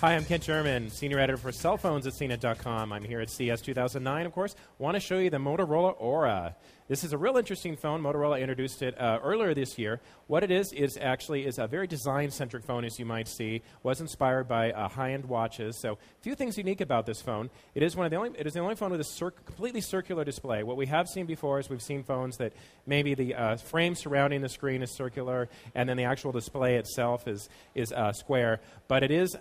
Hi, I'm Kent Sherman, Senior Editor for Cell Phones at CNET.com. I'm here at CES 2009, of course. Want to show you the Motorola Aura. This is a real interesting phone. Motorola introduced it earlier this year. What it is actually a very design-centric phone, as you might see. Was inspired by high-end watches. So, a few things unique about this phone. It is the only phone with a completely circular display. What we have seen before is we've seen phones that maybe the frame surrounding the screen is circular, and then the actual display itself is square. But it is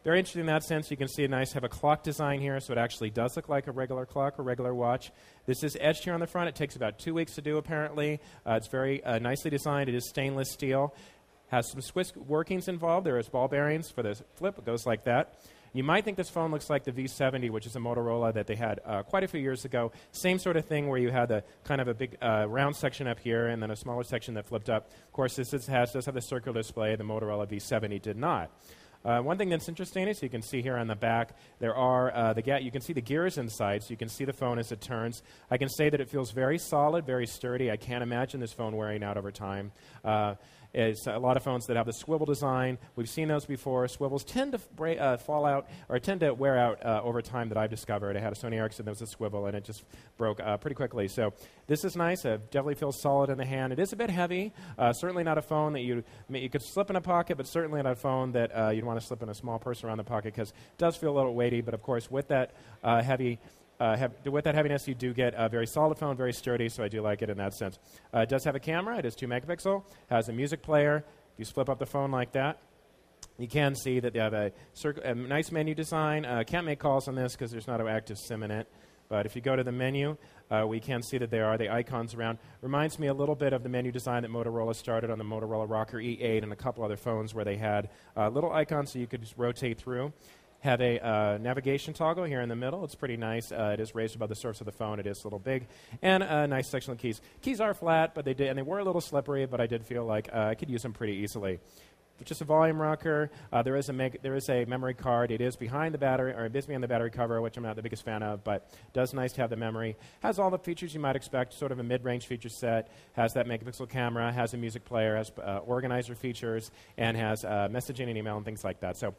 very interesting in that sense. You can see have a clock design here, so it actually does look like a regular clock or regular watch. This is etched here on the front. It takes about 2 weeks to do, apparently. It's very nicely designed. It is stainless steel. Has some Swiss workings involved. There is ball bearings for the flip. It goes like that. You might think this phone looks like the V70, which is a Motorola that they had quite a few years ago. Same sort of thing where you had the kind of a big round section up here and then a smaller section that flipped up. Of course, this does have the circular display. The Motorola V70 did not. One thing that's interesting is you can see here on the back, there are you can see the gears inside, so you can see the phone as it turns. I can say that it feels very solid, very sturdy. I can't imagine this phone wearing out over time. It's a lot of phones that have the swivel design. We've seen those before. Swivels tend to fall out or tend to wear out over time that I've discovered. I had a Sony Ericsson that was a swivel, and it just broke pretty quickly. So this is nice. It definitely feels solid in the hand. It is a bit heavy. Certainly not a phone that you could slip in a pocket, but certainly not a phone that you'd want to slip in a small purse around the pocket because it does feel a little weighty. But, of course, with that with that heaviness, you do get a very solid phone, very sturdy, so I do like it in that sense. It does have a camera. It is 2 megapixel. Has a music player. If you flip up the phone like that, you can see that they have a nice menu design. Can't make calls on this because there's not an active SIM in it. But if you go to the menu, we can see that there are the icons around. Reminds me a little bit of the menu design that Motorola started on the Motorola Rocker E8 and a couple other phones where they had little icons so you could just rotate through. Have a navigation toggle here in the middle. It's pretty nice. It is raised above the surface of the phone. It is a little big. And a nice section of keys. Keys are flat, but they were a little slippery, but I did feel like I could use them pretty easily. Just a volume rocker. There is a memory card. It is behind the battery, or it is behind the battery cover, which I'm not the biggest fan of, but does nice to have the memory. Has all the features you might expect, sort of a mid-range feature set. Has that megapixel camera, has a music player, has organizer features, and has messaging and email and things like that. So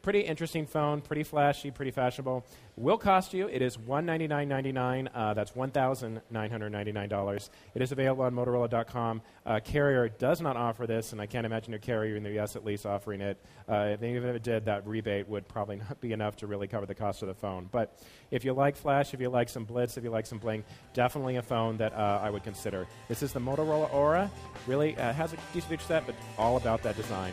pretty interesting phone, pretty flashy, pretty fashionable. Will cost you. It is $199.99. That's $1,999. It is available on Motorola.com. Carrier does not offer this, and I can't imagine a carrier in the U.S. at least offering it. If any of it did, that rebate would probably not be enough to really cover the cost of the phone. But if you like flash, if you like some blitz, if you like some bling, definitely a phone that I would consider. This is the Motorola Aura. Really has a decent feature set, but all about that design.